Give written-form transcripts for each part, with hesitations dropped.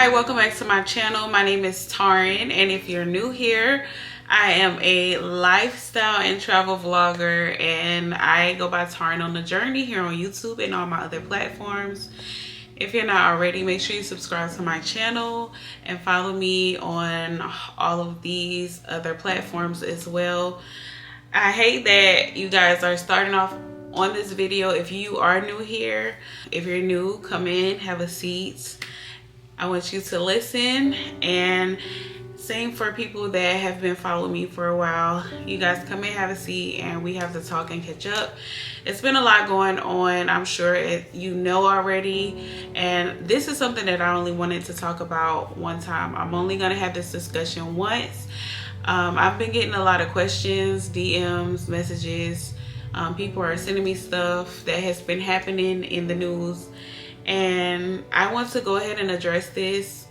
Hi, welcome back to my channel. My name is Taryn, and if you're new here, I am a lifestyle and travel vlogger, and I go by Taryn on the Journey here on YouTube and all my other platforms. If you're not already, make sure you subscribe to my channel and follow me on all of these other platforms as well. I hate that you guys are starting off on this video. If you are new here, if you're new, come in, have a seat. I want you to listen, and same for people that have been following me for a while. You guys come in, have a seat, and we have to talk and catch up. It's been a lot going on, I'm sure you know already, and this is something that I only wanted to talk about one time. I'm only going to have this discussion once. I've been getting a lot of questions, DMs, messages. People are sending me stuff that has been happening in the news, and I want to go ahead and address this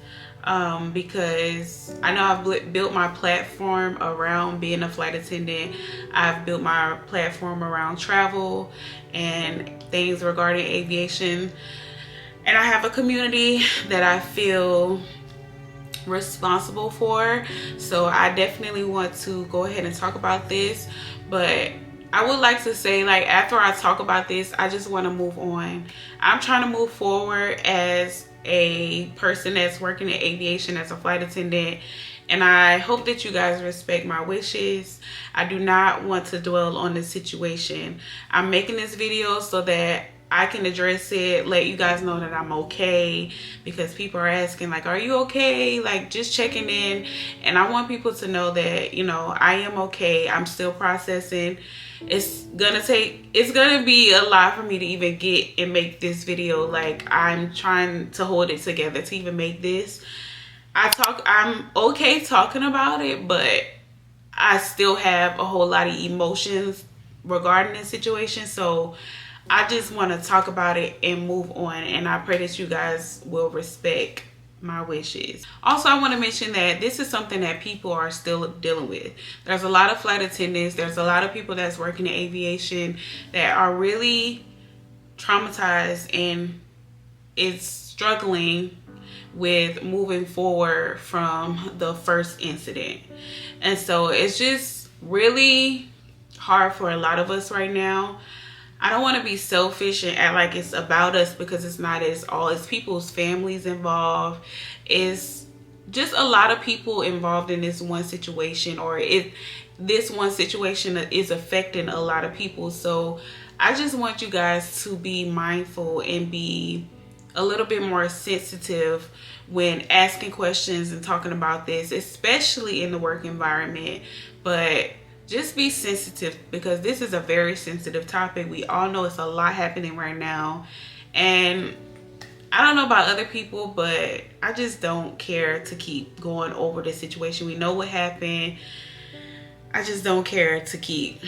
because I know I've built my platform around being a flight attendant. I've built my platform around travel and things regarding aviation, and I have a community that I feel responsible for. So I definitely want to go ahead and talk about this, but I would like to say, like, after I talk about this, I just want to move on. I'm trying to move forward as a person that's working in aviation as a flight attendant, and I hope that you guys respect my wishes. I do not want to dwell on this situation. I'm making this video so that I can address it, let you guys know that I'm okay, because people are asking, like, are you okay? Like, just checking in, and I want people to know that, you know, I am okay. I'm still processing. It's gonna be a lot for me to even get and make this video. Like, I'm trying to hold it together to even make this. I'm okay talking about it, but I still have a whole lot of emotions regarding this situation. So I just want to talk about it and move on, and I pray that you guys will respect my wishes. Also, I want to mention that this is something that people are still dealing with. There's a lot of flight attendants, there's a lot of people that's working in aviation that are really traumatized and is struggling with moving forward from the first incident. And so it's just really hard for a lot of us right now. I don't want to be selfish and act like it's about us, because it's not. It's all. It's people's families involved. It's just a lot of people involved in this one situation, or this one situation is affecting a lot of people. So I just want you guys to be mindful and be a little bit more sensitive when asking questions and talking about this, especially in the work environment. But just be sensitive, because this is a very sensitive topic. We all know it's a lot happening right now, and I don't know about other people, but I just don't care to keep going over the situation. We know what happened. I just don't care to keep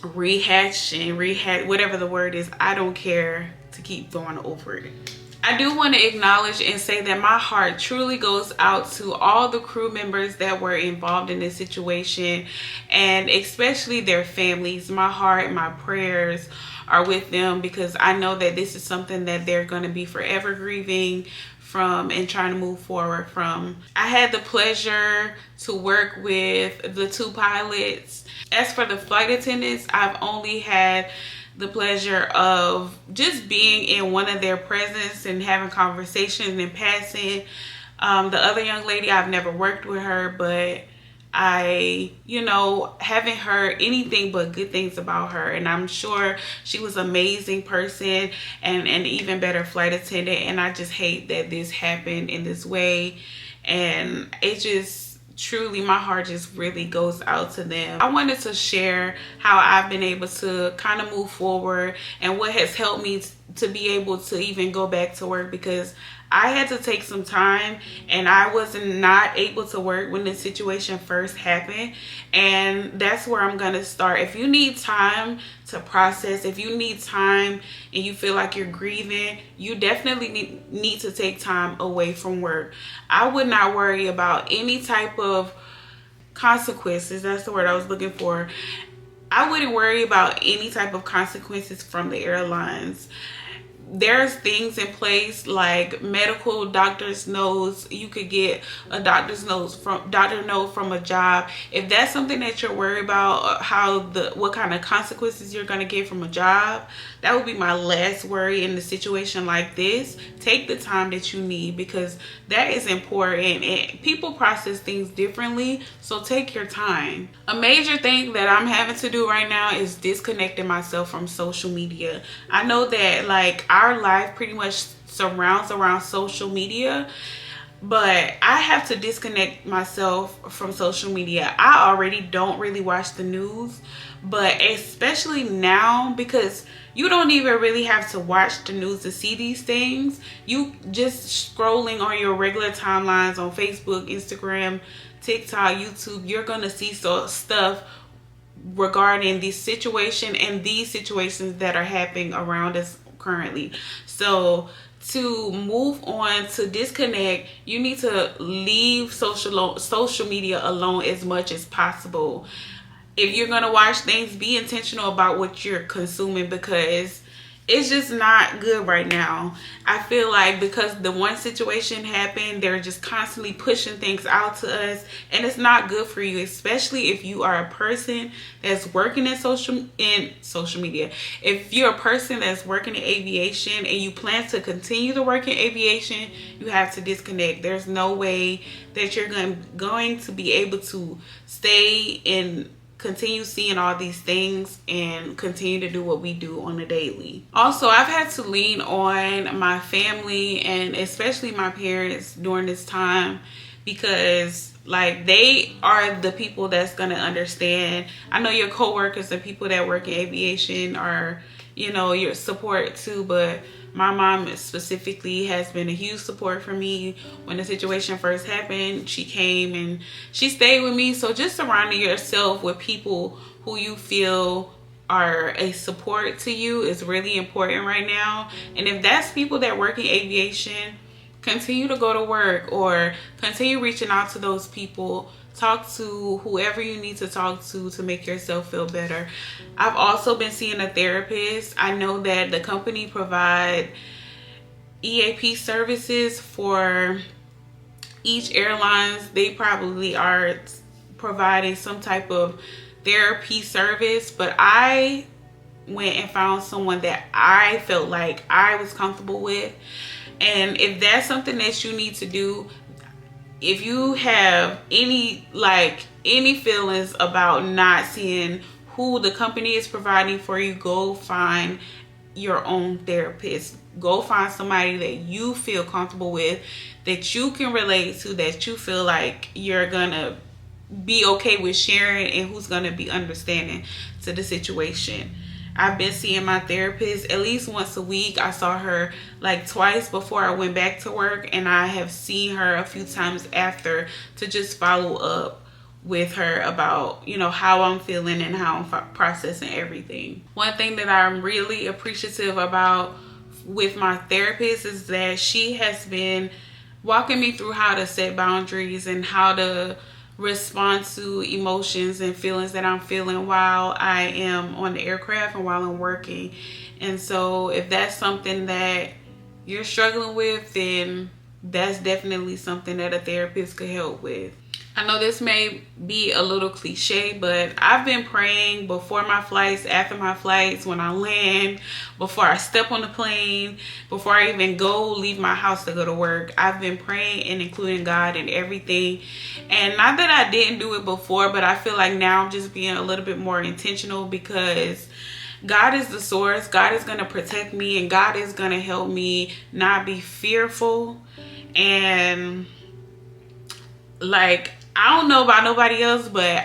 rehashing, whatever the word is. I don't care to keep going over it. I do want to acknowledge and say that my heart truly goes out to all the crew members that were involved in this situation, and especially their families. My heart and my prayers are with them, because I know that this is something that they're going to be forever grieving from and trying to move forward from. I had the pleasure to work with the 2 pilots. As for the flight attendants, I've only had the pleasure of just being in one of their presence and having conversations and passing. The other young lady, I've never worked with her, but I, haven't heard anything but good things about her, and I'm sure she was an amazing person and an even better flight attendant. And I just hate that this happened in this way, and it just truly, my heart just really goes out to them. I wanted to share how I've been able to kind of move forward and what has helped me to be able to even go back to work, because I had to take some time, and I was not able to work when this situation first happened. And that's where I'm going to start. If you need time to process, if you need time and you feel like you're grieving, you definitely need to take time away from work. I would not worry about any type of consequences. That's the word I was looking for. I wouldn't worry about any type of consequences from the airlines. there's things in place like medical doctor's notes. You could get a doctor's note from a job. If that's something that you're worried about, what kind of consequences you're going to get from a job, that would be my last worry in the situation like this. Take the time that you need, because that is important, and people process things differently, so take your time. A major thing that I'm having to do right now is disconnecting myself from social media. I know that like our life pretty much surrounds around social media, but I have to disconnect myself from social media. I already don't really watch the news, but especially now, because you don't even really have to watch the news to see these things. You just scrolling on your regular timelines on Facebook, Instagram, TikTok, YouTube, you're gonna see stuff regarding this situation and these situations that are happening around us currently. So to move on, to disconnect, you need to leave social media alone as much as possible. If you're gonna watch things, be intentional about what you're consuming, because it's just not good right now. I feel like because the one situation happened, they're just constantly pushing things out to us, and it's not good for you, especially if you are a person that's working in social media. If you're a person that's working in aviation and you plan to continue to work in aviation, you have to disconnect. There's no way that you're going to be able to stay in, continue seeing all these things and continue to do what we do on a daily. Also, I've had to lean on my family and especially my parents during this time, because like they are the people that's gonna understand. I know your coworkers and people that work in aviation are, you know, your support too, but my mom specifically has been a huge support for me. When the situation first happened, she came and she stayed with me. So just surrounding yourself with people who you feel are a support to you is really important right now. And if that's people that work in aviation, continue to go to work or continue reaching out to those people. Talk to whoever you need to talk to make yourself feel better. I've also been seeing a therapist. I know that the company provide EAP services for each airlines. They probably are providing some type of therapy service, but I went and found someone that I felt like I was comfortable with. And if that's something that you need to do, if you have any feelings about not seeing who the company is providing for you, go find your own therapist. Go find somebody that you feel comfortable with, that you can relate to, that you feel like you're gonna be okay with sharing, and who's gonna be understanding to the situation. I've been seeing my therapist at least once a week. I saw her like twice before I went back to work, and I have seen her a few times after to just follow up with her about, you know, how I'm feeling and how I'm processing everything. One thing that I'm really appreciative about with my therapist is that she has been walking me through how to set boundaries and how to respond to emotions and feelings that I'm feeling while I am on the aircraft and while I'm working. And so if that's something that you're struggling with, then that's definitely something that a therapist could help with. I know this may be a little cliche, but I've been praying before my flights, after my flights, when I land, before I step on the plane, before I even leave my house to go to work. I've been praying and including God in everything. And not that I didn't do it before, but I feel like now I'm just being a little bit more intentional, because God is the source. God is going to protect me, and God is going to help me not be fearful. And like, I don't know about nobody else, but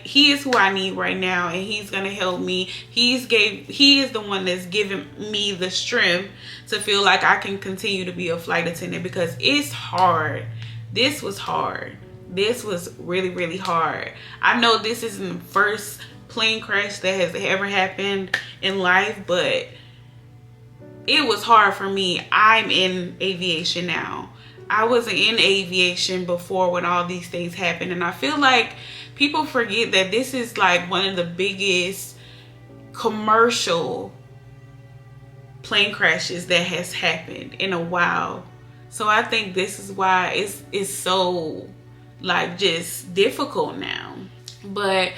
he is who I need right now, and he's gonna help me. He is the one that's giving me the strength to feel like I can continue to be a flight attendant, because it's hard. This was hard. This was really, really hard. I know this isn't the first plane crash that has ever happened in life, but it was hard for me. I'm in aviation now. I wasn't in aviation before when all these things happened, and I feel like people forget that this is like one of the biggest commercial plane crashes that has happened in a while. So I think this is why it's so like just difficult now. But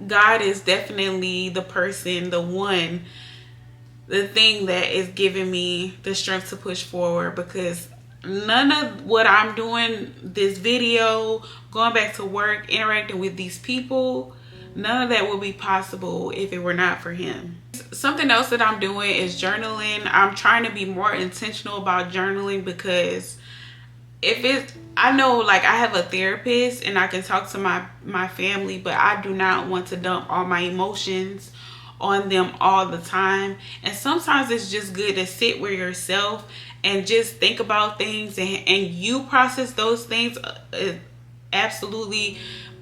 God is definitely the person, the thing that is giving me the strength to push forward, because none of what I'm doing, this video, going back to work, interacting with these people, none of that would be possible if it were not for him. Something else that I'm doing is journaling. I'm trying to be more intentional about journaling, because I know, like, I have a therapist and I can talk to my family, but I do not want to dump all my emotions on them all the time. And sometimes it's just good to sit with yourself and just think about things, and you process those things absolutely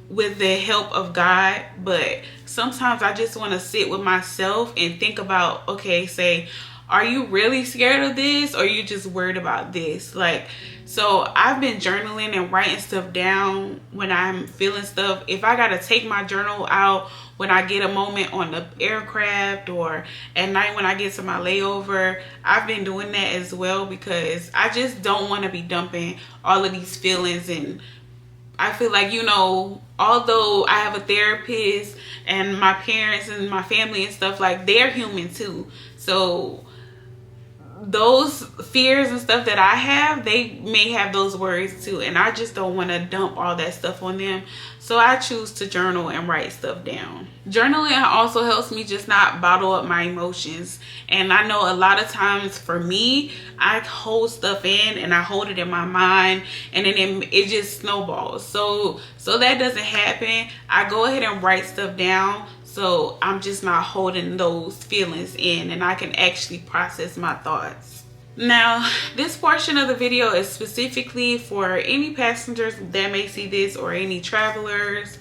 with the help of God. But sometimes I just want to sit with myself and think about, okay, say, are you really scared of this, or are you just worried about this? Like, so I've been journaling and writing stuff down when I'm feeling stuff. If I gotta take my journal out when I get a moment on the aircraft or at night when I get to my layover, I've been doing that as well, because I just don't want to be dumping all of these feelings. And I feel like, you know, although I have a therapist and my parents and my family and stuff, like, they're human too. So those fears and stuff that I have, they may have those worries too, and I just don't want to dump all that stuff on them. So I choose to journal and write stuff down. Journaling also helps me just not bottle up my emotions. And I know a lot of times for me, I hold stuff in and I hold it in my mind, and then it just snowballs. So that doesn't happen. I go ahead and write stuff down, so I'm just not holding those feelings in, and I can actually process my thoughts. Now, this portion of the video is specifically for any passengers that may see this, or any travelers,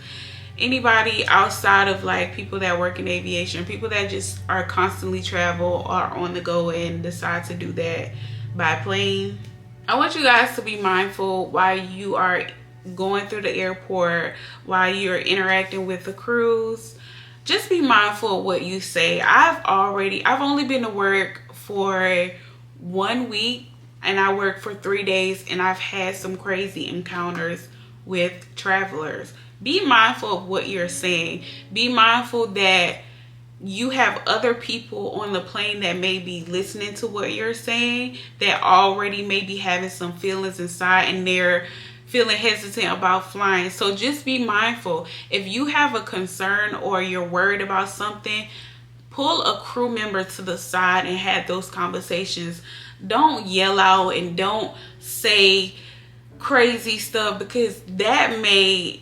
anybody outside of like people that work in aviation, people that just are constantly travel or on the go and decide to do that by plane. I want you guys to be mindful while you are going through the airport, while you're interacting with the crews. Just be mindful of what you say. I've only been to work for 1 week, and I worked for 3 days, and I've had some crazy encounters with travelers. Be mindful of what you're saying. Be mindful that you have other people on the plane that may be listening to what you're saying, that already may be having some feelings inside, and they're feeling hesitant about flying. So just be mindful. If you have a concern or you're worried about something, pull a crew member to the side and have those conversations. Don't yell out and don't say crazy stuff, because that may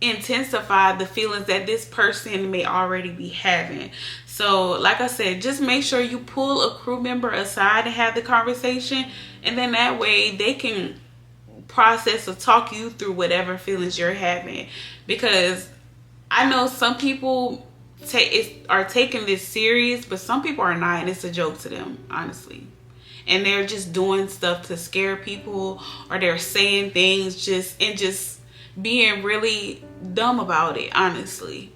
intensify the feelings that this person may already be having. So like I said, just make sure you pull a crew member aside and have the conversation, and then that way they can process or talk you through whatever feelings you're having. Because I know some people are taking this serious, but some people are not, and it's a joke to them, honestly. And they're just doing stuff to scare people, or they're saying things just being really dumb about it, honestly.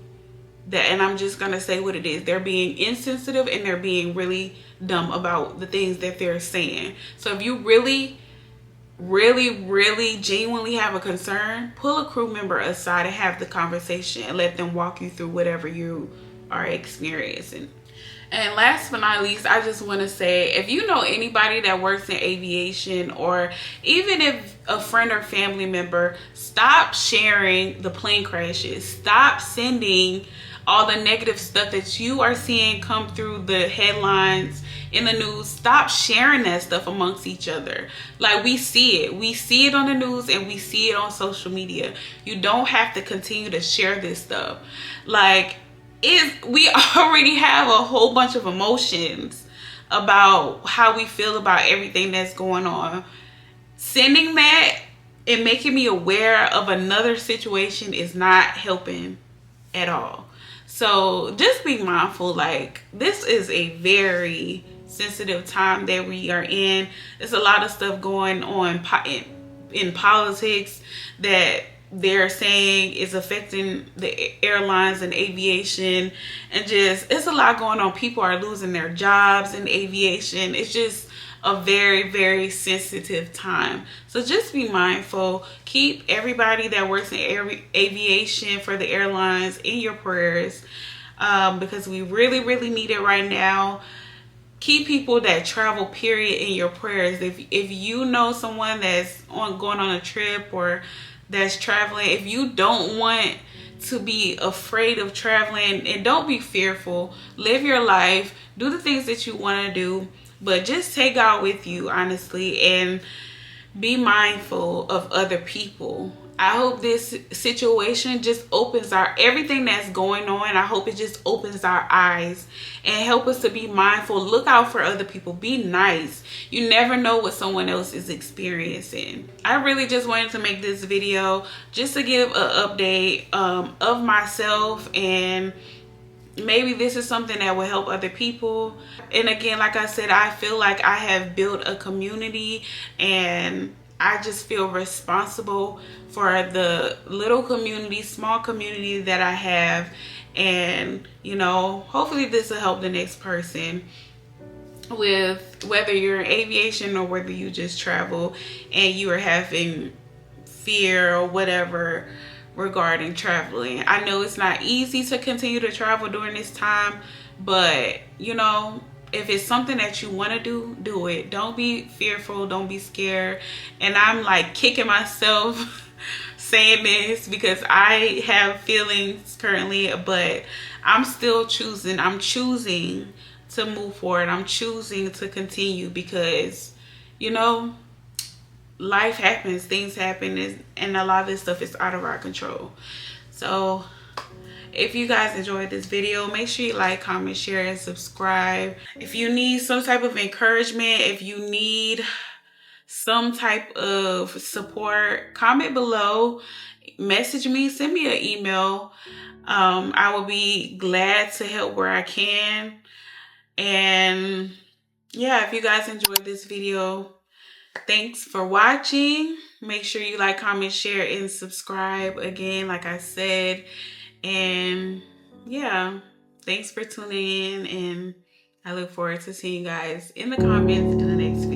And I'm just gonna say what it is. They're being insensitive, and they're being really dumb about the things that they're saying. So if you really genuinely have a concern, pull a crew member aside and have the conversation, and let them walk you through whatever you are experiencing. And last but not least, I just want to say, if you know anybody that works in aviation, or even if a friend or family member, stop sharing the plane crashes. Stop sending all the negative stuff that you are seeing come through the headlines in the news. Stop sharing that stuff amongst each other. Like, we see it on the news, and we see it on social media. You don't have to continue to share this stuff. Like, we already have a whole bunch of emotions about how we feel about everything that's going on. Sending that and making me aware of another situation is not helping at all. So just be mindful. Like, this is a very sensitive time that we are in. There's a lot of stuff going on in politics that they're saying is affecting the airlines and aviation, and just, it's a lot going on. People are losing their jobs in aviation. It's just a very, very sensitive time. So just be mindful. Keep everybody that works in aviation for the airlines in your prayers, because we really, really need it right now. Keep people that travel, period, in your prayers. If you know someone that's going on a trip or that's traveling, if you don't want to be afraid of traveling, and don't be fearful, live your life, do the things that you want to do, but just take God with you, honestly, and be mindful of other people. I hope this situation just opens everything that's going on. I hope it just opens our eyes and help us to be mindful. Look out for other people. Be nice. You never know what someone else is experiencing. I really just wanted to make this video just to give an update of myself, and maybe this is something that will help other people. And again, like I said, I feel like I have built a community, and I just feel responsible for the little community, small community that I have. And, you know, hopefully this will help the next person, with whether you're in aviation or whether you just travel and you are having fear or whatever regarding traveling. I know it's not easy to continue to travel during this time, but you know, if it's something that you want to do it. Don't be fearful, don't be scared. And I'm like kicking myself saying this because I have feelings currently, but I'm still choosing. I'm choosing to move forward. I'm choosing to continue because, you know, life happens, things happen, and a lot of this stuff is out of our control. So if you guys enjoyed this video, make sure you like, comment, share, and subscribe. If you need some type of encouragement, if you need some type of support, comment below, message me, send me an email. I will be glad to help where I can. And yeah, if you guys enjoyed this video, thanks for watching. Make sure you like, comment, share, and subscribe again, like I said. And yeah, thanks for tuning in, and I look forward to seeing you guys in the comments in the next video.